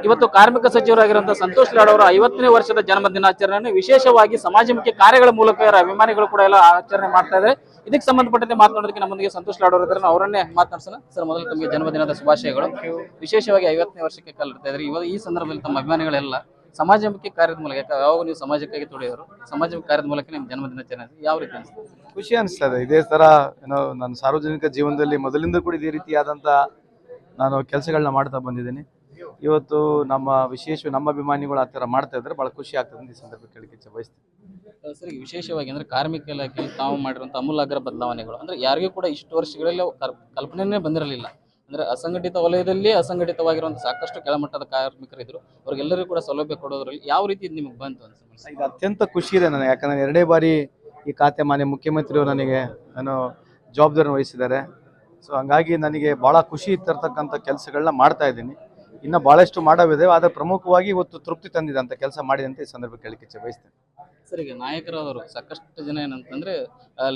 ಇವತ್ತು ಕಾರ್ಮಿಕ ಸಚಿವರಾಗಿರುವಂತಹ ಸಂತೋಷ್ ಲಾಡ್ ಅವರ 50ನೇ ವರ್ಷದ ಜನ್ಮ ದಿನಾಚರಣೆಯನ್ನು ವಿಶೇಷವಾಗಿ ಸಮಾಜಮುಖಿ ಕಾರ್ಯಗಳ ಮೂಲಕ ಇವರ ಅಭಿಮಾನಿಗಳು ಕೂಡ ಎಲ್ಲ ಆಚರಣೆ ಮಾಡ್ತಾ ಇದ್ದಾರೆ. ಇದಕ್ಕೆ ಸಂಬಂಧಪಟ್ಟಂತೆ ಮಾತನಾಡೋದಕ್ಕೆ ನಮ್ಮೊಂದಿಗೆ ಸಂತೋಷ್ ಲಾಡ್ ಅವರು ಇದ್ದಾರೆ. ಅವರನ್ನೇ ಮಾತನಾಡ್ಸೋಣ. ಸರ್, ಮೊದಲು ತಮಗೆ ಜನ್ಮದಿನದ ಶುಭಾಶಯಗಳು. ವಿಶೇಷವಾಗಿ 50ನೇ ವರ್ಷಕ್ಕೆ ಕಾಲಿಡ್ತಾ ಇದ್ದಾರೆ. ಇವಾಗ ಈ ಸಂದರ್ಭದಲ್ಲಿ ತಮ್ಮ ಅಭಿಮಾನಿಗಳೆಲ್ಲ ಸಮಾಜಮುಖಿ ಕಾರ್ಯದ ಮೂಲಕ, ಯಾವಾಗ ನೀವು ಸಮಾಜಕ್ಕಾಗಿ ತೊಡೆಯವರು, ಸಮಾಜಮುಖಿ ಕಾರ್ಯದ ಮೂಲಕ ನಿಮ್ಮ ಜನ್ಮ ದಿನಾಚರಣೆ ಯಾವ ರೀತಿ ಅನಿಸ್ತದೆ? ಖುಷಿ ಅನಿಸ್ತದೆ. ಇದೇ ತರ ನನ್ನ ಸಾರ್ವಜನಿಕ ಜೀವನದಲ್ಲಿ ಮೊದಲಿಂದ ಕೂಡ ಇದೇ ರೀತಿಯಾದಂಥ ನಾನು ಕೆಲಸಗಳನ್ನ ಮಾಡ್ತಾ ಬಂದಿದ್ದೀನಿ. ಇವತ್ತು ನಮ್ಮ ಅಭಿಮಾನಿಗಳು ಆ ಥರ ಮಾಡ್ತಾ ಇದ್ದಾರೆ, ಭಾಳ ಖುಷಿ ಆಗ್ತದೆ ಅಂತ ಈ ಸಂದರ್ಭಕ್ಕೆ ಹೇಳಕ್ಕೆ ಬಯಸ್ತೀನಿ. ಸರ್, ವಿಶೇಷವಾಗಿ ಅಂದ್ರೆ ಕಾರ್ಮಿಕ ಇಲಾಖೆಯಲ್ಲಿ ತಾವು ಮಾಡಿರುವಂಥ ಅಮೂಲಾಗ್ರ ಬದಲಾವಣೆಗಳು ಅಂದ್ರೆ ಯಾರಿಗೂ ಕೂಡ ಇಷ್ಟು ವರ್ಷಗಳಲ್ಲಿ ಕಲ್ಪನೆನೇ ಬಂದಿರಲಿಲ್ಲ. ಅಂದ್ರೆ ಅಸಂಘಟಿತ ವಲಯದಲ್ಲಿ ಅಸಂಘಟಿತವಾಗಿರುವಂಥ ಸಾಕಷ್ಟು ಕೆಳಮಟ್ಟದ ಕಾರ್ಮಿಕರಿದ್ರು. ಅವ್ರಿಗೆಲ್ಲರಿಗೂ ಕೂಡ ಸೌಲಭ್ಯ ಕೊಡೋದ್ರಲ್ಲಿ ಯಾವ ರೀತಿ ಇದು ನಿಮಗೆ ಬಂತು ಅನ್ಸುತ್ತೆ? ಇದು ಅತ್ಯಂತ ಖುಷಿ ಇದೆ ನನಗೆ, ಯಾಕಂದರೆ ಎರಡೇ ಬಾರಿ ಈ ಖಾತೆ ಮಾನ್ಯ ಮುಖ್ಯಮಂತ್ರಿಯವರು ನನಗೆ ಜವಾಬ್ದಾರಿ ವಹಿಸಿದ್ದಾರೆ. ಸೊ ಹಂಗಾಗಿ ನನಗೆ ಭಾಳ ಖುಷಿ ತರ್ತಕ್ಕಂಥ ಕೆಲಸಗಳನ್ನ ಮಾಡ್ತಾ ಇದ್ದೀನಿ. ಇನ್ನು ಭಾಳಷ್ಟು ಮಾಡೋವಿದೆ, ಆದರೆ ಪ್ರಮುಖವಾಗಿ ಇವತ್ತು ತೃಪ್ತಿ ತಂದಿದೆ ಅಂತ ಕೆಲಸ ಮಾಡಿದೆ ಅಂತ ಈ ಸಂದರ್ಭಕ್ಕೆ ಹೇಳಕ್ಕೆ ಬಯಸ್ತೇನೆ. ಸರ್, ಈಗ ನಾಯಕರಾದವರು ಸಾಕಷ್ಟು ಜನ ಏನಂತಂದ್ರೆ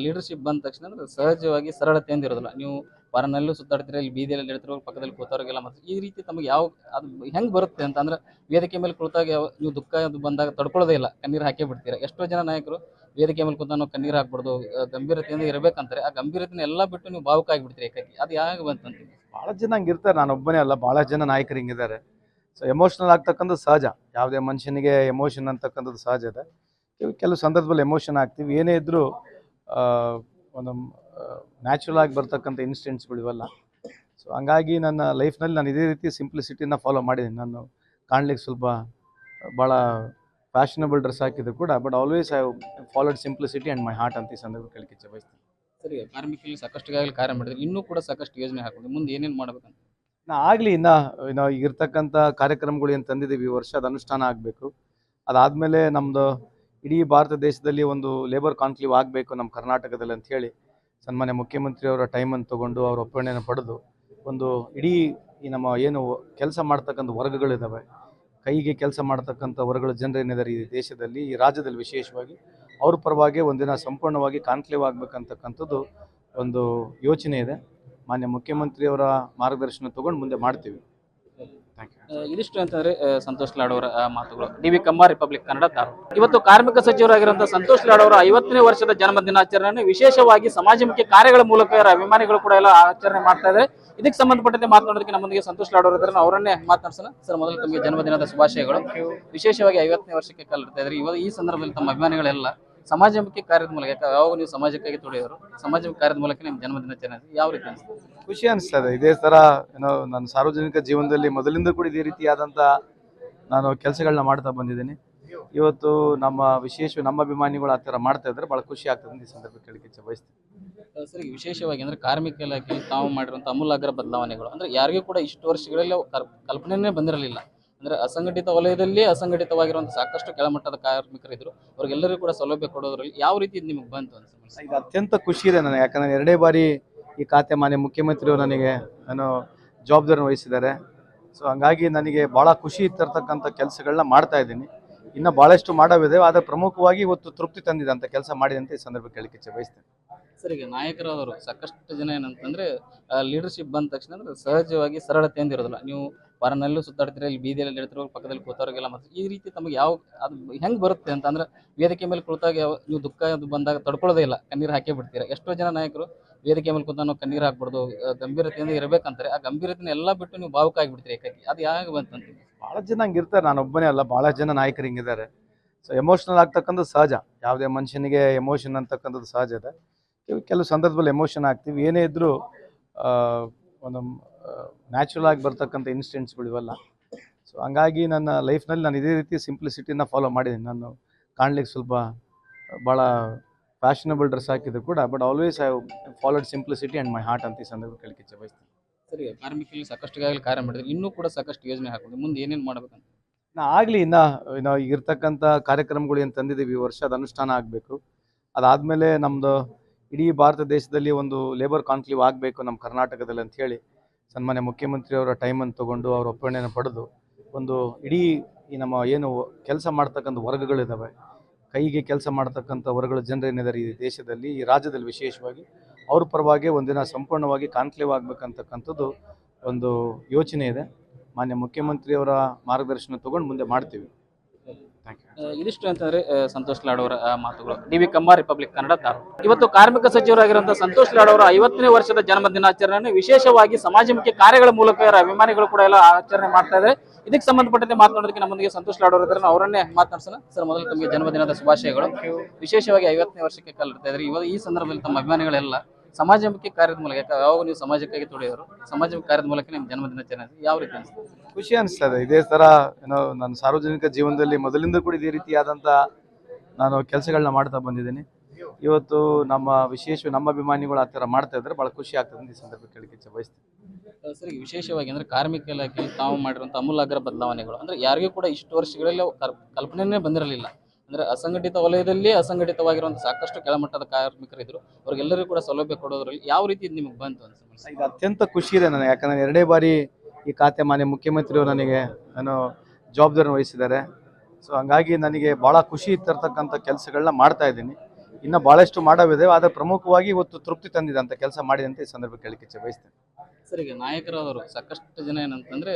ಲೀಡರ್ಶಿಪ್ ಬಂದ ತಕ್ಷಣ ಅಂದ್ರೆ ಸಹಜವಾಗಿ ಸರಳತೆಯಿಂದ ಇರೋದಿಲ್ಲ. ನೀವು ವಾರನಲ್ಲೂ ಸುತ್ತಾಡ್ತೀರ, ಇಲ್ಲಿ ಬೀದಿಯಲ್ಲಿ ಹೇಳ್ತಿರೋ ಪಕ್ಕದಲ್ಲಿ ಕೂತವ್ರಿಗೆಲ್ಲ ಮತ್ತು ಈ ರೀತಿ ತಮಗೆ ಯಾವ ಅದು ಹೆಂಗೆ ಬರುತ್ತೆ ಅಂತ ಅಂದ್ರೆ ವೇದಿಕೆ ಮೇಲೆ ಕುಳಿತಾಗ ನೀವು ದುಃಖ ಬಂದಾಗ ತಡ್ಕೊಳ್ಳೋದೇ ಇಲ್ಲ, ಕಣ್ಣೀರು ಹಾಕೇ ಬಿಡ್ತೀರಾ. ಎಷ್ಟೋ ಜನ ನಾಯಕರು ವೇದಿಕೆ ಮೇಲೆ ಕೂತ ನಾವು ಕಣ್ಣೀರು ಹಾಕ್ಬಾರ್ದು, ಗಂಭೀರತೆಯಿಂದ ಇರಬೇಕಂತಾರೆ. ಆ ಗಂಭೀರತೆನ ಎಲ್ಲ ಬಿಟ್ಟು ನೀವು ಭಾವುಕ ಆಗಿಬಿಡ್ತೀರಿ ಏಕಾಗಿ. ಅದು ಯಾಕೆ ಬಂತಂತ? ಭಾಳ ಜನ ಹಂಗೆ ಇರ್ತಾರೆ, ನಾನು ಒಬ್ಬನೇ ಅಲ್ಲ, ಭಾಳ ಜನ ನಾಯಕರು ಹಿಂಗಿದ್ದಾರೆ. ಸೊ ಎಮೋಷ್ನಲ್ ಆಗ್ತಕ್ಕಂಥದ್ದು ಸಹಜ, ಯಾವುದೇ ಮನುಷ್ಯನಿಗೆ ಎಮೋಷನ್ ಅಂತಕ್ಕಂಥದ್ದು ಸಹಜ ಇದೆ. ಕೆಲವು ಸಂದರ್ಭದಲ್ಲಿ ಎಮೋಷನ್ ಆಗ್ತೀವಿ, ಏನೇ ಇದ್ದರೂ ಒಂದು ನ್ಯಾಚುರಲ್ ಆಗಿ ಬರ್ತಕ್ಕಂಥ ಇನ್ಸಿಡೆಂಟ್ಸ್ಗಳು ಇವೆಲ್ಲ. ಸೊ ಹಂಗಾಗಿ ನನ್ನ ಲೈಫ್ನಲ್ಲಿ ನಾನು ಇದೇ ರೀತಿ ಸಿಂಪ್ಲಿಸಿಟಿನ ಫಾಲೋ ಮಾಡಿದ್ದೀನಿ. ನಾನು ಕಾಣ್ಲಿಕ್ಕೆ ಸ್ವಲ್ಪ ಭಾಳ ಫ್ಯಾಷನಬಲ್ ಡ್ರೆಸ್ ಹಾಕಿದ್ರು ಕೂಡ, but always I followed simplicity and my heart ಅಂತ ಈ ಸಂದರ್ಭಕ್ಕೆ ಹೇಳಕ್ಕೆ ಬಯಸ್ತೀನಿ. ಸರಿ, ಕಾರ್ಮಿಕರಲ್ಲಿ ಸಾಕಷ್ಟು ಕಾರ್ಯ ಮಾಡಿದ್ರೆ ಇನ್ನೂ ಕೂಡ ಸಾಕಷ್ಟು ಯೋಜನೆ ಹಾಕೋದು, ಮುಂದೆ ಏನೇನು ಮಾಡ್ಬೇಕಂತ? ಆಗಲಿ ಇನ್ನು ಇರ್ತಕ್ಕಂಥ ಕಾರ್ಯಕ್ರಮಗಳು ಏನು ತಂದಿದ್ದೀವಿ ಈ ವರ್ಷ, ಅದು ಅನುಷ್ಠಾನ ಆಗಬೇಕು. ಅದಾದಮೇಲೆ ನಮ್ಮದು ಇಡೀ ಭಾರತ ದೇಶದಲ್ಲಿ ಒಂದು ಲೇಬರ್ ಕಾನ್ಕ್ಲೇವ್ ಆಗಬೇಕು ನಮ್ಮ ಕರ್ನಾಟಕದಲ್ಲಿ ಅಂಥೇಳಿ ಸನ್ಮಾನ್ಯ ಮುಖ್ಯಮಂತ್ರಿಯವರ ಟೈಮನ್ನು ತೊಗೊಂಡು ಅವರ ಒಪ್ಪಣೆಯನ್ನು ಪಡೆದು ಒಂದು ಇಡೀ ಈ ನಮ್ಮ ಏನು ಕೆಲಸ ಮಾಡ್ತಕ್ಕಂಥ ವರ್ಗಗಳಿದ್ದಾವೆ, ಕೈಗೆ ಕೆಲಸ ಮಾಡ್ತಕ್ಕಂಥ ವರ್ಗಗಳ ಜನರೇನಿದ್ದಾರೆ ಈ ದೇಶದಲ್ಲಿ, ಈ ರಾಜ್ಯದಲ್ಲಿ ವಿಶೇಷವಾಗಿ, ಅವ್ರ ಪರವಾಗಿ ಒಂದಿನ ಸಂಪೂರ್ಣವಾಗಿ ಕಾನ್ಕ್ಲೇವ್ ಆಗಬೇಕಂತಕ್ಕಂಥದ್ದು ಒಂದು ಯೋಚನೆ ಇದೆ. ಮಾನ್ಯ ಮುಖ್ಯಮಂತ್ರಿಯವರ ಮಾರ್ಗದರ್ಶನ ತೊಗೊಂಡು ಮುಂದೆ ಮಾಡ್ತೀವಿ. ಇದಿಷ್ಟು ಅಂತಂದ್ರೆ ಸಂತೋಷ್ ಲಾಡ್ ಅವರ ಮಾತುಗಳು. ಡಿ.ವಿ. ಕಮ್ಮ, ರಿಪಬ್ಲಿಕ್ ಕನ್ನಡ, ಧಾರವಾಡ. ಇವತ್ತು ಕಾರ್ಮಿಕ ಸಚಿವರಾಗಿರುವಂತಹ ಸಂತೋಷ್ ಲಾಡ್ ಅವರ 50ನೇ ವರ್ಷದ ಜನ್ಮ ದಿನಾಚರಣೆಯನ್ನು ವಿಶೇಷವಾಗಿ ಸಮಾಜಮುಖಿ ಕಾರ್ಯಗಳ ಮೂಲಕ ಇವರ ಅಭಿಮಾನಿಗಳು ಕೂಡ ಎಲ್ಲ ಆಚರಣೆ ಮಾಡ್ತಾ ಇದ್ದಾರೆ. ಇದಕ್ಕೆ ಸಂಬಂಧಪಟ್ಟಂತೆ ಮಾತನಾಡೋದಕ್ಕೆ ನಮ್ಮೊಂದಿಗೆ ಸಂತೋಷ್ ಲಾಡ್ ಅವರು ಇದ್ದಾರೆ. ಅವರನ್ನೇ ಮಾತನಾಡ್ಸೋಣ. ಸರ್, ಮೊದಲು ತಮಗೆ ಜನ್ಮದಿನದ ಶುಭಾಶಯಗಳು. ವಿಶೇಷವಾಗಿ 50ನೇ ವರ್ಷಕ್ಕೆ ಕಾಲಿಡ್ತಾ ಇದ್ದಾರೆ. ಇವಾಗ ಈ ಸಂದರ್ಭದಲ್ಲಿ ತಮ್ಮ ಅಭಿಮಾನಿಗಳೆಲ್ಲ ಸಮಾಜಮುಖಿ ಕಾರ್ಯದ ಮೂಲಕ, ಯಾವಾಗ ನೀವು ಸಮಾಜಕ್ಕಾಗಿ ತೊಡೆಯವರು, ಸಮಾಜಮುಖಿ ಕಾರ್ಯದ ಮೂಲಕ ನಿಮ್ಮ ಜನ್ಮ ದಿನಾಚರಣೆ ಯಾವ ರೀತಿ ಅನಿಸ್ತದೆ? ಖುಷಿ ಅನಿಸ್ತದೆ. ಇದೇ ಥರ ನನ್ನ ಸಾರ್ವಜನಿಕ ಜೀವನದಲ್ಲಿ ಮೊದಲಿಂದ ಕೂಡ ಇದೇ ರೀತಿಯಾದಂಥ ನಾನು ಕೆಲಸಗಳನ್ನ ಮಾಡ್ತಾ ಬಂದಿದ್ದೀನಿ. ಇವತ್ತು ನಮ್ಮ ಅಭಿಮಾನಿಗಳು ಆ ಥರ ಮಾಡ್ತಾ ಇದ್ದಾರೆ, ಭಾಳ ಖುಷಿ ಆಗ್ತದೆ ಅಂತ ಈ ಸಂದರ್ಭಕ್ಕೆ ಹೇಳಕ್ಕೆ ಬಯಸ್ತೀನಿ. ಸರಿ, ವಿಶೇಷವಾಗಿ ಅಂದ್ರೆ ಕಾರ್ಮಿಕ ಇಲಾಖೆಯಲ್ಲಿ ತಾವು ಮಾಡಿರುವಂಥ ಅಮೂಲಾಗ್ರ ಬದಲಾವಣೆಗಳು ಅಂದ್ರೆ ಯಾರಿಗೂ ಕೂಡ ಇಷ್ಟು ವರ್ಷಗಳಲ್ಲಿ ಕಲ್ಪನೆನೇ ಬಂದಿರಲಿಲ್ಲ. ಅಂದ್ರೆ ಅಸಂಘಟಿತ ವಲಯದಲ್ಲಿ ಅಸಂಘಟಿತವಾಗಿರುವಂಥ ಸಾಕಷ್ಟು ಕೆಳಮಟ್ಟದ ಕಾರ್ಮಿಕರಿದ್ರು. ಅವ್ರಿಗೆಲ್ಲರಿಗೂ ಕೂಡ ಸೌಲಭ್ಯ ಕೊಡೋದ್ರಲ್ಲಿ ಯಾವ ರೀತಿ ಇದು ನಿಮಗೆ ಬಂತು ಅನ್ಸುತ್ತೆ? ಇದು ಅತ್ಯಂತ ಖುಷಿ ಇದೆ ನನಗೆ, ಯಾಕಂದರೆ ಎರಡೇ ಬಾರಿ ಈ ಖಾತೆ ಮಾನ್ಯ ಮುಖ್ಯಮಂತ್ರಿಯವರು ನನಗೆ ಜವಾಬ್ದಾರಿ ವಹಿಸಿದ್ದಾರೆ. ಸೊ ಹಂಗಾಗಿ ನನಗೆ ಭಾಳ ಖುಷಿ ತರ್ತಕ್ಕಂಥ ಕೆಲಸಗಳನ್ನ ಮಾಡ್ತಾ ಇದ್ದೀನಿ. ಇನ್ನು ಭಾಳಷ್ಟು ಮಾಡೋವಿದೆ, ಆದರೆ ಪ್ರಮುಖವಾಗಿ ಇವತ್ತು ತೃಪ್ತಿ ತಂದಿದೆ ಅಂತ ಕೆಲಸ ಮಾಡಿದೆ ಅಂತ ಈ ಸಂದರ್ಭಕ್ಕೆ ಹೇಳಕ್ಕೆ ಬಯಸ್ತೇನೆ. ಸರ್, ಈಗ ನಾಯಕರಾದವರು ಸಾಕಷ್ಟು ಜನ ಏನಂತಂದ್ರೆ ಲೀಡರ್ಶಿಪ್ ಬಂದ ತಕ್ಷಣ ಅಂದ್ರೆ ಸಹಜವಾಗಿ ಸರಳತೆಯಿಂದ ಇರೋದಿಲ್ಲ. ನೀವು ವಾರನಲ್ಲೂ ಸುತ್ತಾಡ್ತೀರ, ಇಲ್ಲಿ ಬೀದಿಯಲ್ಲಿ ಹೇಳ್ತಿರೋ ಪಕ್ಕದಲ್ಲಿ ಕೂತವ್ರಿಗೆಲ್ಲ ಮತ್ತು ಈ ರೀತಿ ತಮಗೆ ಯಾವ ಅದು ಹೆಂಗೆ ಬರುತ್ತೆ ಅಂತ ಅಂದ್ರೆ ವೇದಿಕೆ ಮೇಲೆ ಕುಳಿತಾಗ ನೀವು ದುಃಖ ಬಂದಾಗ ತಡ್ಕೊಳ್ಳೋದೇ ಇಲ್ಲ, ಕಣ್ಣೀರು ಹಾಕೇ ಬಿಡ್ತೀರಾ. ಎಷ್ಟೋ ಜನ ನಾಯಕರು ವೇದಿಕೆ ಮೇಲೆ ಕೂತ ನಾವು ಕಣ್ಣೀರು ಹಾಕ್ಬಾರ್ದು, ಗಂಭೀರತೆಯಿಂದ ಇರಬೇಕಂತಾರೆ. ಆ ಗಂಭೀರತೆನ ಎಲ್ಲ ಬಿಟ್ಟು ನೀವು ಭಾವುಕ ಆಗಿಬಿಡ್ತೀರಿ ಏಕಾಗಿ. ಅದು ಯಾಕೆ ಬಂತಂತ? ಭಾಳ ಜನ ಹಂಗೆ ಇರ್ತಾರೆ, ನಾನು ಒಬ್ಬನೇ ಅಲ್ಲ, ಭಾಳ ಜನ ನಾಯಕರು ಹಿಂಗಿದ್ದಾರೆ. ಸೊ ಎಮೋಷ್ನಲ್ ಆಗ್ತಕ್ಕಂಥದ್ದು ಸಹಜ, ಯಾವುದೇ ಮನುಷ್ಯನಿಗೆ ಎಮೋಷನ್ ಅಂತಕ್ಕಂಥದ್ದು ಸಹಜ ಇದೆ. ಕೆಲವು ಸಂದರ್ಭದಲ್ಲಿ ಎಮೋಷನ್ ಆಗ್ತೀವಿ, ಏನೇ ಇದ್ದರೂ ಒಂದು ನ್ಯಾಚುರಲ್ ಆಗಿ ಬರ್ತಕ್ಕಂಥ ಇನ್ಸಿಡೆಂಟ್ಸ್ಗಳು ಇವೆಲ್ಲ. ಸೊ ಹಂಗಾಗಿ ನನ್ನ ಲೈಫ್ನಲ್ಲಿ ನಾನು ಇದೇ ರೀತಿ ಸಿಂಪ್ಲಿಸಿಟಿನ ಫಾಲೋ ಮಾಡಿದ್ದೀನಿ. ನಾನು ಕಾಣ್ಲಿಕ್ಕೆ ಸ್ವಲ್ಪ ಭಾಳ ಫ್ಯಾಷನಬಲ್ ಡ್ರೆಸ್ ಹಾಕಿದ್ರು ಕೂಡ, but always I followed simplicity and my heart ಅಂತ ಈ ಸಂದರ್ಭಕ್ಕೆ ಹೇಳಕ್ಕೆ ಬಯಸ್ತೀನಿ. ಸರಿ, ಕಾರ್ಮಿಕರಲ್ಲಿ ಸಾಕಷ್ಟು ಕಾರ್ಯ ಮಾಡಿದ್ರೆ ಇನ್ನೂ ಕೂಡ ಸಾಕಷ್ಟು ಯೋಜನೆ ಹಾಕೋದು, ಮುಂದೆ ಏನೇನು ಮಾಡ್ಬೇಕಂತ? ಆಗಲಿ ಇನ್ನು ಇರ್ತಕ್ಕಂಥ ಕಾರ್ಯಕ್ರಮಗಳು ಏನು ತಂದಿದ್ದೀವಿ ಈ ವರ್ಷ, ಅದು ಅನುಷ್ಠಾನ ಆಗಬೇಕು. ಅದಾದಮೇಲೆ ನಮ್ಮದು ಇಡೀ ಭಾರತ ದೇಶದಲ್ಲಿ ಒಂದು ಲೇಬರ್ ಕಾನ್ಕ್ಲೇವ್ ಆಗಬೇಕು ನಮ್ಮ ಕರ್ನಾಟಕದಲ್ಲಿ ಅಂಥೇಳಿ ಸನ್ಮಾನ್ಯ ಮುಖ್ಯಮಂತ್ರಿಯವರ ಟೈಮನ್ನು ತೊಗೊಂಡು ಅವರ ಒಪ್ಪಣೆಯನ್ನು ಪಡೆದು ಒಂದು ಇಡೀ ಈ ನಮ್ಮ ಏನು ಕೆಲಸ ಮಾಡ್ತಕ್ಕಂಥ ವರ್ಗಗಳಿದ್ದಾವೆ, ಕೈಗೆ ಕೆಲಸ ಮಾಡ್ತಕ್ಕಂಥ ವರ್ಗಗಳ ಜನರೇನಿದ್ದಾರೆ ಈ ದೇಶದಲ್ಲಿ, ಈ ರಾಜ್ಯದಲ್ಲಿ ವಿಶೇಷವಾಗಿ, ಅವ್ರ ಪರವಾಗಿ ಒಂದಿನ ಸಂಪೂರ್ಣವಾಗಿ ಕಾನ್ಕ್ಲೇವ್ ಆಗಬೇಕಂತಕ್ಕಂಥದ್ದು ಒಂದು ಯೋಚನೆ ಇದೆ. ಮಾನ್ಯ ಮುಖ್ಯಮಂತ್ರಿಯವರ ಮಾರ್ಗದರ್ಶನ ತಗೊಂಡು ಮುಂದೆ ಮಾಡ್ತೀವಿ. Thank you. ಇದಿಷ್ಟು ಅಂತಂದ್ರೆ ಸಂತೋಷ್ ಲಾಡ್ ಅವರ ಮಾತುಗಳು. ಡಿ.ವಿ. ಕಮ್ಮ, ರಿಪಬ್ಲಿಕ್ ಕನ್ನಡ, ಧಾರವಾಡ. ಇವತ್ತು ಕಾರ್ಮಿಕ ಸಚಿವರಾಗಿರುವಂತಹ ಸಂತೋಷ್ ಲಾಡ್ ಅವರ 50ನೇ ವರ್ಷದ ಜನ್ಮ ದಿನಾಚರಣೆ ವಿಶೇಷವಾಗಿ ಸಮಾಜಮುಖಿ ಕಾರ್ಯಗಳ ಮೂಲಕ ಇವರ ಅಭಿಮಾನಿಗಳು ಕೂಡ ಎಲ್ಲ ಆಚರಣೆ ಮಾಡ್ತಾ ಇದ್ದಾರೆ. ಇದಕ್ಕೆ ಸಂಬಂಧಪಟ್ಟಂತೆ ಮಾತನಾಡೋದಕ್ಕೆ ನಮ್ಮೊಂದಿಗೆ ಸಂತೋಷ್ ಲಾಡ್ ಅವರು ಇದ್ದಾರೆ. ಅವರನ್ನೇ ಮಾತನಾಡ್ಸೋಣ. ಸರ್, ಮೊದಲು ತಮಗೆ ಜನ್ಮದಿನದ ಶುಭಾಶಯಗಳು. ವಿಶೇಷವಾಗಿ 50ನೇ ವರ್ಷಕ್ಕೆ ಕಾಲಿಡ್ತಾ ಇದ್ದಾರೆ. ಇವಾಗ ಈ ಸಂದರ್ಭದಲ್ಲಿ ತಮ್ಮ ಅಭಿಮಾನಿಗಳೆಲ್ಲ ಸಮಾಜಮುಖಿ ಕಾರ್ಯದ ಮೂಲಕ, ಯಾವಾಗ ನೀವು ಸಮಾಜಕ್ಕಾಗಿ ತೊಡೆಯೋರು, ಸಮಾಜಮುಖಿ ಕಾರ್ಯದ ಮೂಲಕ ನಿಮ್ಮ ಜನ್ಮದಿನಾಚರಣೆ ಯಾವ ರೀತಿ ಅನಿಸ್ತದೆ? ಖುಷಿ ಅನಿಸ್ತದೆ. ಇದೇ ಥರ ನನ್ನ ಸಾರ್ವಜನಿಕ ಜೀವನದಲ್ಲಿ ಮೊದಲಿಂದ ಕೂಡ ಇದೇ ರೀತಿಯಾದಂಥ ನಾನು ಕೆಲಸಗಳನ್ನ ಮಾಡ್ತಾ ಬಂದಿದ್ದೀನಿ. ಇವತ್ತು ನಮ್ಮ ಅಭಿಮಾನಿಗಳು ಆ ಥರ ಮಾಡ್ತಾ ಇದ್ದಾರೆ, ಭಾಳ ಖುಷಿ ಆಗ್ತದೆ ಅಂತ ಈ ಸಂದರ್ಭಕ್ಕೆ ಹೇಳಕ್ಕೆ ಬಯಸ್ತೀನಿ. ಸರಿ, ವಿಶೇಷವಾಗಿ ಅಂದ್ರೆ ಕಾರ್ಮಿಕ ಇಲಾಖೆಯಲ್ಲಿ ತಾವು ಮಾಡಿರುವಂಥ ಅಮೂಲಾಗ್ರ ಬದಲಾವಣೆಗಳು ಅಂದ್ರೆ ಯಾರಿಗೂ ಕೂಡ ಇಷ್ಟು ವರ್ಷಗಳಲ್ಲಿ ಕಲ್ಪನೆನೇ ಬಂದಿರಲಿಲ್ಲ. ಅಂದ್ರೆ ಅಸಂಘಟಿತ ವಲಯದಲ್ಲಿ ಅಸಂಘಟಿತವಾಗಿರುವಂಥ ಸಾಕಷ್ಟು ಕೆಳಮಟ್ಟದ ಕಾರ್ಮಿಕರಿದ್ರು, ಅವ್ರಿಗೆಲ್ಲರಿಗೂ ಕೂಡ ಸೌಲಭ್ಯ ಕೊಡೋದ್ರಲ್ಲಿ ಯಾವ ರೀತಿ ಇದು ನಿಮಗೆ ಬಂತು ಅನ್ಸುತ್ತೆ? ಇದು ಅತ್ಯಂತ ಖುಷಿ ಇದೆ ನನಗೆ, ಯಾಕಂದರೆ ಎರಡೇ ಬಾರಿ ಈ ಖಾತೆ ಮಾನ್ಯ ಮುಖ್ಯಮಂತ್ರಿಯವರು ನನಗೆ ಜವಾಬ್ದಾರಿ ವಹಿಸಿದ್ದಾರೆ. ಸೊ ಹಂಗಾಗಿ ನನಗೆ ಭಾಳ ಖುಷಿ ತರ್ತಕ್ಕಂಥ ಕೆಲಸಗಳನ್ನ ಮಾಡ್ತಾ ಇದ್ದೀನಿ. ಇನ್ನು ಭಾಳಷ್ಟು ಮಾಡೋವಿದೆ, ಆದರೆ ಪ್ರಮುಖವಾಗಿ ಇವತ್ತು ತೃಪ್ತಿ ತಂದಿದೆ ಅಂತ ಕೆಲಸ ಮಾಡಿದೆ ಅಂತ ಈ ಸಂದರ್ಭಕ್ಕೆ ಹೇಳಕ್ಕೆ ಬಯಸ್ತೇನೆ. ಸರ್, ಈಗ ನಾಯಕರಾದವರು ಸಾಕಷ್ಟು ಜನ ಏನಂತಂದ್ರೆ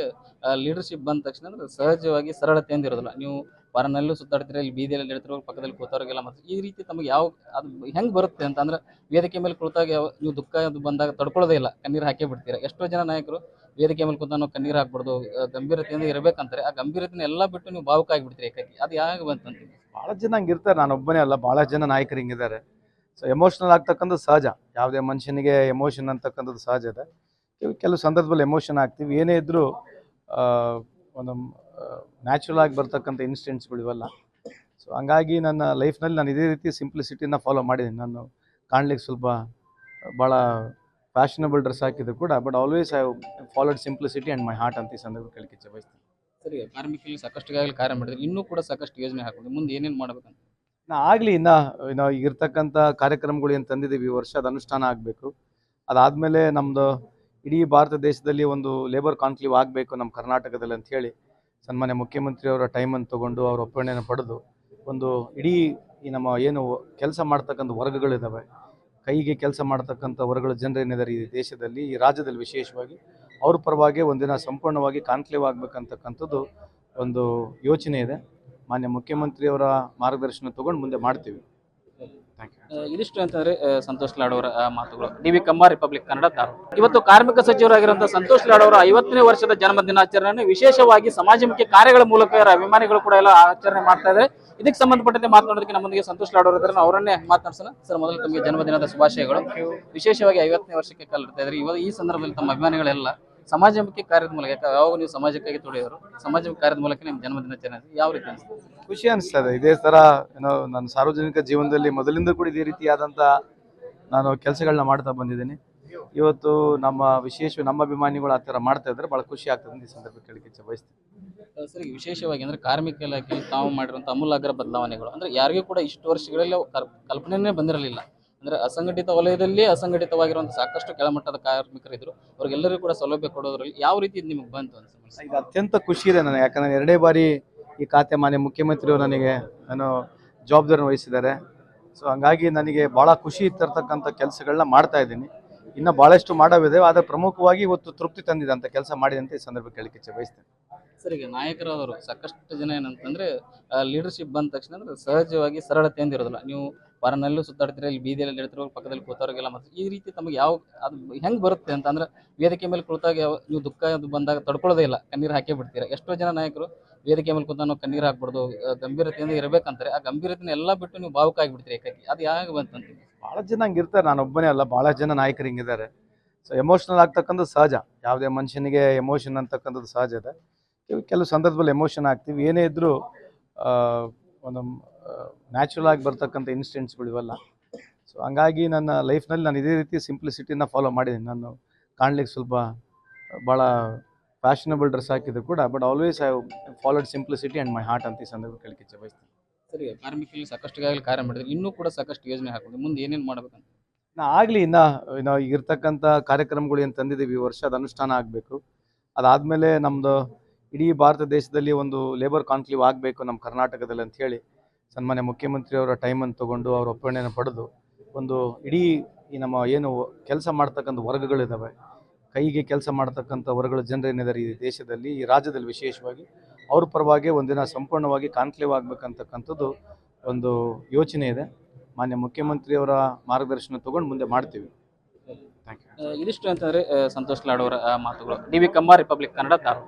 ಲೀಡರ್ಶಿಪ್ ಬಂದ ತಕ್ಷಣ ಅಂದ್ರೆ ಸಹಜವಾಗಿ ಸರಳತೆಯಿಂದ ಇರೋದಿಲ್ಲ. ನೀವು ಹೊರನಲ್ಲೂ ಸುತ್ತಾಡ್ತೀರಾ, ಇಲ್ಲಿ ಬೀದಿಯಲ್ಲಿ ಹೇಳ್ತಿರೋ ಪಕ್ಕದಲ್ಲಿ ಕೂತವ್ರಿಗೆಲ್ಲ ಮತ್ತು ಈ ರೀತಿ ತಮಗೆ ಯಾವ ಅದು ಹೆಂಗೆ ಬರುತ್ತೆ ಅಂತ ಅಂದ್ರೆ ವೇದಿಕೆ ಮೇಲೆ ಕುಳಿತಾಗ ನೀವು ದುಃಖ ಅದು ಬಂದಾಗ ತಡ್ಕೊಳ್ಳೋದೇ ಇಲ್ಲ, ಕಣ್ಣೀರು ಹಾಕೇ ಬಿಡ್ತೀರಾ. ಎಷ್ಟೋ ಜನ ನಾಯಕರು ವೇದಿಕೆ ಮೇಲೆ ಕೂತ ನಾವು ಕಣ್ಣೀರು ಹಾಕ್ಬಿಡ್ದು, ಗಂಭೀರತೆಯಿಂದ ಇರಬೇಕಂತಾರೆ, ಆ ಗಂಭೀರತೆನ ಎಲ್ಲ ಬಿಟ್ಟು ನೀವು ಭಾವುಕ ಆಗಿಬಿಡ್ತೀರಿ ಏಕಾಗಿ. ಅದು ಯಾಕೆ ಬಂತಂತ? ಭಾಳ ಜನ ಹಂಗೆ ಇರ್ತಾರೆ, ನಾನು ಒಬ್ಬನೇ ಅಲ್ಲ, ಭಾಳ ಜನ ನಾಯಕರು ಹಿಂಗಿದ್ದಾರೆ. ಸೊ ಎಮೋಷ್ನಲ್ ಆಗ್ತಕ್ಕಂಥದ್ದು ಸಹಜ, ಯಾವುದೇ ಮನುಷ್ಯನಿಗೆ ಎಮೋಷನ್ ಅಂತಕ್ಕಂಥದ್ದು ಸಹಜ ಇದೆ. ಕೆಲವು ಸಂದರ್ಭದಲ್ಲಿ ಎಮೋಷನ್ ಆಗ್ತೀವಿ, ಏನೇ ಇದ್ದರೂ ಒಂದು ನ್ಯಾಚುರಲ್ ಆಗಿ ಬರ್ತಕ್ಕಂಥ ಇನ್ಸಿಡೆಂಟ್ಸ್ಗಳು ಇವೆಲ್ಲ. ಸೊ ಹಂಗಾಗಿ ನನ್ನ ಲೈಫ್ನಲ್ಲಿ ನಾನು ಇದೇ ರೀತಿ ಸಿಂಪ್ಲಿಸಿಟಿನ ಫಾಲೋ ಮಾಡಿದ್ದೀನಿ. ನಾನು ಕಾಣ್ಲಿಕ್ಕೆ ಸ್ವಲ್ಪ ಭಾಳ ಫ್ಯಾಷನಬಲ್ ಡ್ರೆಸ್ ಹಾಕಿದ್ರು ಕೂಡ, but always I followed simplicity and my heart ಅಂತ ಈ ಸಂದರ್ಭ ಕೇಳಕ್ಕೆ ಬಯಸ್ತೀನಿ. ಸರಿ, ಕಾರ್ಮಿಕರಲ್ಲಿ ಸಾಕಷ್ಟು ಈಗಾಗಲೇ ಕಾರ್ಯ ಮಾಡಿದ್ರೆ ಇನ್ನೂ ಕೂಡ ಸಾಕಷ್ಟು ಯೋಜನೆ ಹಾಕೊಂಡು ಮುಂದೆ ಏನೇನು ಮಾಡ್ಬೇಕಂತ? ಆಗಲಿ ಇನ್ನು ಈಗಿರ್ತಕ್ಕಂಥ ಕಾರ್ಯಕ್ರಮಗಳು ಏನು ತಂದಿದ್ದೀವಿ, ಈ ವರ್ಷ ಅದು ಅನುಷ್ಠಾನ ಆಗಬೇಕು. ಅದಾದಮೇಲೆ ನಮ್ಮದು ಇಡೀ ಭಾರತ ದೇಶದಲ್ಲಿ ಒಂದು ಲೇಬರ್ ಕಾನ್ಕ್ಲೇವ್ ಆಗಬೇಕು ನಮ್ಮ ಕರ್ನಾಟಕದಲ್ಲಿ ಅಂತ ಹೇಳಿ ಸನ್ಮಾನ್ಯ ಮುಖ್ಯಮಂತ್ರಿಯವರ ಟೈಮನ್ನು ತೊಗೊಂಡು ಅವ್ರ ಒಪ್ಪಣೆಯನ್ನು ಪಡೆದು ಒಂದು ಇಡೀ ಈ ನಮ್ಮ ಏನು ಕೆಲಸ ಮಾಡ್ತಕ್ಕಂಥ ವರ್ಗಗಳಿದ್ದಾವೆ, ಕೈಗೆ ಕೆಲಸ ಮಾಡ್ತಕ್ಕಂಥ ವರ್ಗಗಳ ಜನರೇನಿದ್ದಾರೆ ಈ ದೇಶದಲ್ಲಿ, ಈ ರಾಜ್ಯದಲ್ಲಿ ವಿಶೇಷವಾಗಿ, ಅವ್ರ ಪರವಾಗಿ ಒಂದಿನ ಸಂಪೂರ್ಣವಾಗಿ ಕಾನ್ಕ್ಲೇವ್ ಆಗಬೇಕಂತಕ್ಕಂಥದ್ದು ಒಂದು ಯೋಚನೆ ಇದೆ. ಮಾನ್ಯ ಮುಖ್ಯಮಂತ್ರಿಯವರ ಮಾರ್ಗದರ್ಶನ ತಗೊಂಡು ಮುಂದೆ ಮಾಡ್ತೀವಿ. Thank you. ಇದಿಷ್ಟು ಅಂತಂದ್ರೆ ಸಂತೋಷ್ ಲಾಡ್ ಅವರ ಮಾತುಗಳು. ಡಿ.ವಿ. ಕಮ್ಮ, ರಿಪಬ್ಲಿಕ್ ಕನ್ನಡ, ಧಾರವಾಡ. ಇವತ್ತು ಕಾರ್ಮಿಕ ಸಚಿವರಾಗಿರುವಂತಹ ಸಂತೋಷ್ ಲಾಡ್ ಅವರ 50ನೇ ವರ್ಷದ ಜನ್ಮ ದಿನಾಚರಣೆ ವಿಶೇಷವಾಗಿ ಸಮಾಜಮುಖಿ ಕಾರ್ಯಗಳ ಮೂಲಕ ಇವರ ಅಭಿಮಾನಿಗಳು ಕೂಡ ಎಲ್ಲ ಆಚರಣೆ ಮಾಡ್ತಾ ಇದ್ದಾರೆ. ಇದಕ್ಕೆ ಸಂಬಂಧಪಟ್ಟಂತೆ ಮಾತನಾಡೋದಕ್ಕೆ ನಮ್ಮೊಂದಿಗೆ ಸಂತೋಷ್ ಲಾಡ್ ಅವರು ಇದ್ದಾರೆ. ಅವರನ್ನೇ ಮಾತನಾಡ್ಸೋಣ. ಸರ್, ಮೊದಲು ತಮಗೆ ಜನ್ಮದಿನದ ಶುಭಾಶಯಗಳು. ವಿಶೇಷವಾಗಿ 50ನೇ ವರ್ಷಕ್ಕೆ ಕಾಲಿಡ್ತಾ ಇದ್ದಾರೆ. ಇವಾಗ ಈ ಸಂದರ್ಭದಲ್ಲಿ ತಮ್ಮ ಅಭಿಮಾನಿಗಳೆಲ್ಲ ಸಮಾಜಮುಖಿ ಕಾರ್ಯದ ಮೂಲಕ, ಯಾವಾಗ ನೀವು ಸಮಾಜಕ್ಕಾಗಿ ತೊಡೆಯೋರು, ಸಮಾಜಮುಖಿ ಕಾರ್ಯದ ಮೂಲಕ ನಿಮ್ಮ ಜನ್ಮದಿನಾಚರಣೆ ಯಾವ ರೀತಿ ಅನಿಸ್ತದೆ? ಖುಷಿ ಅನಿಸ್ತದೆ. ಇದೇ ಥರ ನನ್ನ ಸಾರ್ವಜನಿಕ ಜೀವನದಲ್ಲಿ ಮೊದಲಿಂದ ಕೂಡ ಇದೇ ರೀತಿಯಾದಂಥ ನಾನು ಕೆಲಸಗಳನ್ನ ಮಾಡ್ತಾ ಬಂದಿದ್ದೀನಿ. ಇವತ್ತು ನಮ್ಮ ಅಭಿಮಾನಿಗಳು ಆ ಥರ ಮಾಡ್ತಾ ಇದ್ದಾರೆ, ಭಾಳ ಖುಷಿ ಆಗ್ತದೆ ಅಂತ ಈ ಸಂದರ್ಭಕ್ಕೆ ಹೇಳಕ್ಕೆ ಬಯಸ್ತೀನಿ. ಸರಿ, ವಿಶೇಷವಾಗಿ ಅಂದ್ರೆ ಕಾರ್ಮಿಕ ಇಲಾಖೆಯಲ್ಲಿ ತಾವು ಮಾಡಿರುವಂಥ ಅಮೂಲಾಗ್ರ ಬದಲಾವಣೆಗಳು ಅಂದ್ರೆ ಯಾರಿಗೂ ಕೂಡ ಇಷ್ಟು ವರ್ಷಗಳಲ್ಲಿ ಕಲ್ಪನೆನೇ ಬಂದಿರಲಿಲ್ಲ. ಅಂದ್ರೆ ಅಸಂಘಟಿತ ವಲಯದಲ್ಲಿ ಅಸಂಘಟಿತವಾಗಿರುವಂಥ ಸಾಕಷ್ಟು ಕೆಳಮಟ್ಟದ ಕಾರ್ಮಿಕರಿದ್ರು, ಅವ್ರಿಗೆಲ್ಲರಿಗೂ ಕೂಡ ಸೌಲಭ್ಯ ಕೊಡೋದ್ರಲ್ಲಿ ಯಾವ ರೀತಿ ಇದು ನಿಮಗೆ ಬಂತು ಅನ್ಸುತ್ತೆ? ಇದು ಅತ್ಯಂತ ಖುಷಿ ಇದೆ ನನಗೆ, ಯಾಕಂದರೆ ಎರಡೇ ಬಾರಿ ಈ ಖಾತೆ ಮಾನ್ಯ ಮುಖ್ಯಮಂತ್ರಿಯವರು ನನಗೆ ಜವಾಬ್ದಾರಿ ವಹಿಸಿದ್ದಾರೆ. ಸೊ ಹಂಗಾಗಿ ನನಗೆ ಭಾಳ ಖುಷಿ ತರ್ತಕ್ಕಂಥ ಕೆಲಸಗಳನ್ನ ಮಾಡ್ತಾ ಇದ್ದೀನಿ. ಇನ್ನು ಭಾಳಷ್ಟು ಮಾಡೋವಿದೆ, ಆದರೆ ಪ್ರಮುಖವಾಗಿ ಇವತ್ತು ತೃಪ್ತಿ ತಂದಿದೆ ಅಂತ ಕೆಲಸ ಮಾಡಿದೆ ಅಂತ ಈ ಸಂದರ್ಭ ಕೇಳಕ್ಕೆ ಬಯಸ್ತೇನೆ. ಸರ್, ಈಗ ನಾಯಕರಾದವರು ಸಾಕಷ್ಟು ಜನ ಏನಂತಂದ್ರೆ ಲೀಡರ್ಶಿಪ್ ಬಂದ ತಕ್ಷಣ ಅಂದ್ರೆ ಸಹಜವಾಗಿ ಸರಳತೆಯಿಂದ ಇರೋದಿಲ್ಲ. ನೀವು ಹೊರನಲ್ಲೂ ಸುತ್ತಾಡ್ತೀರಾ, ಇಲ್ಲಿ ಬೀದಿಯಲ್ಲಿ ಹೇಳ್ತಿರೋ ಪಕ್ಕದಲ್ಲಿ ಕೂತವ್ರಿಗೆಲ್ಲ ಮತ್ತು ಈ ರೀತಿ ತಮಗೆ ಯಾವ ಅದು ಹೆಂಗೆ ಬರುತ್ತೆ ಅಂತ ಅಂದ್ರೆ ವೇದಿಕೆ ಮೇಲೆ ಕುಳಿತಾಗ ನೀವು ದುಃಖ ಅದು ಬಂದಾಗ ತಡ್ಕೊಳ್ಳೋದೇ ಇಲ್ಲ, ಕಣ್ಣೀರು ಹಾಕೇ ಬಿಡ್ತೀರಾ. ಎಷ್ಟೋ ಜನ ನಾಯಕರು ವೇದಿಕೆ ಮೇಲೆ ಕೂತ ನಾವು ಕಣ್ಣೀರು ಹಾಕ್ಬಿಡ್ದು, ಗಂಭೀರತೆಯಿಂದ ಇರಬೇಕಂತಾರೆ, ಆ ಗಂಭೀರತೆನ ಎಲ್ಲ ಬಿಟ್ಟು ನೀವು ಭಾವುಕ ಆಗಿಬಿಡ್ತೀರಿ ಏಕಾಗಿ. ಅದು ಯಾಕೆ ಬಂತಂತ? ಭಾಳ ಜನ ಹಂಗೆ ಇರ್ತಾರೆ, ನಾನು ಒಬ್ಬನೇ ಅಲ್ಲ, ಭಾಳ ಜನ ನಾಯಕರು ಹಿಂಗಿದ್ದಾರೆ. ಸೊ ಎಮೋಷ್ನಲ್ ಆಗ್ತಕ್ಕಂಥದ್ದು ಸಹಜ, ಯಾವುದೇ ಮನುಷ್ಯನಿಗೆ ಎಮೋಷನ್ ಅಂತಕ್ಕಂಥದ್ದು ಸಹಜ ಇದೆ. ಕೆಲವು ಸಂದರ್ಭದಲ್ಲಿ ಎಮೋಷನ್ ಆಗ್ತೀವಿ, ಏನೇ ಇದ್ದರೂ ಒಂದು ನ್ಯಾಚುರಲ್ ಆಗಿ ಬರ್ತಕ್ಕಂಥ ಇನ್ಸಿಡೆಂಟ್ಸ್ಗಳು ಇವೆಲ್ಲ. ಸೊ ಹಂಗಾಗಿ ನನ್ನ ಲೈಫ್ನಲ್ಲಿ ನಾನು ಇದೇ ರೀತಿ ಸಿಂಪ್ಲಿಸಿಟಿನ ಫಾಲೋ ಮಾಡಿದ್ದೀನಿ. ನಾನು ಕಾಣ್ಲಿಕ್ಕೆ ಸ್ವಲ್ಪ ಭಾಳ ಫ್ಯಾಷನಬಲ್ ಡ್ರೆಸ್ ಹಾಕಿದ್ರು ಕೂಡ, but always I followed simplicity and my heart ಅಂತ ಈ ಸಂದರ್ಭ ಕೇಳಕ್ಕೆ ಬಯಸ್ತೀನಿ. ಸರಿ, ಕಾರ್ಮಿಕರಲ್ಲಿ ಸಾಕಷ್ಟು ಈಗಾಗಲೇ ಕಾರ್ಯ ಮಾಡಿದ್ರೆ ಇನ್ನೂ ಕೂಡ ಸಾಕಷ್ಟು ಯೋಜನೆ ಹಾಕೊಂಡು ಮುಂದೆ ಏನೇನು ಮಾಡ್ಬೇಕಂತ? ಆಗಲಿ ಇನ್ನು ಈಗಿರ್ತಕ್ಕಂಥ ಕಾರ್ಯಕ್ರಮಗಳು ಏನು ತಂದಿದ್ದೀವಿ, ಈ ವರ್ಷ ಅದು ಅನುಷ್ಠಾನ ಆಗಬೇಕು. ಅದಾದಮೇಲೆ ನಮ್ಮದು ಇಡೀ ಭಾರತ ದೇಶದಲ್ಲಿ ಒಂದು ಲೇಬರ್ ಕಾನ್ಕ್ಲೇವ್ ಆಗಬೇಕು ನಮ್ಮ ಕರ್ನಾಟಕದಲ್ಲಿ ಅಂತ ಹೇಳಿ ಸನ್ಮಾನ್ಯ ಮುಖ್ಯಮಂತ್ರಿಯವರ ಟೈಮನ್ನು ತೊಗೊಂಡು ಅವ್ರ ಒಪ್ಪಣೆಯನ್ನು ಪಡೆದು ಒಂದು ಇಡೀ ಈ ನಮ್ಮ ಏನು ಕೆಲಸ ಮಾಡ್ತಕ್ಕಂಥ ವರ್ಗಗಳಿದ್ದಾವೆ, ಕೈಗೆ ಕೆಲಸ ಮಾಡ್ತಕ್ಕಂಥ ವರ್ಗಗಳ ಜನರೇನಿದ್ದಾರೆ ಈ ದೇಶದಲ್ಲಿ, ಈ ರಾಜ್ಯದಲ್ಲಿ ವಿಶೇಷವಾಗಿ ಅವ್ರ ಪರವಾಗಿ ಒಂದಿನ ಸಂಪೂರ್ಣವಾಗಿ ಕಾನ್ಕ್ಲೇವ್ ಆಗಬೇಕಂತಕ್ಕಂಥದ್ದು ಒಂದು ಯೋಚನೆ ಇದೆ. ಮಾನ್ಯ ಮುಖ್ಯಮಂತ್ರಿಯವರ ಮಾರ್ಗದರ್ಶನ ತಗೊಂಡು ಮುಂದೆ ಮಾಡ್ತೀವಿ. ಇದಿಷ್ಟು ಅಂತಂದ್ರೆ ಸಂತೋಷ್ ಲಾಡ್ ಅವರ ಮಾತುಗಳು. D V Kammar, Republic Kannada, Dharwad.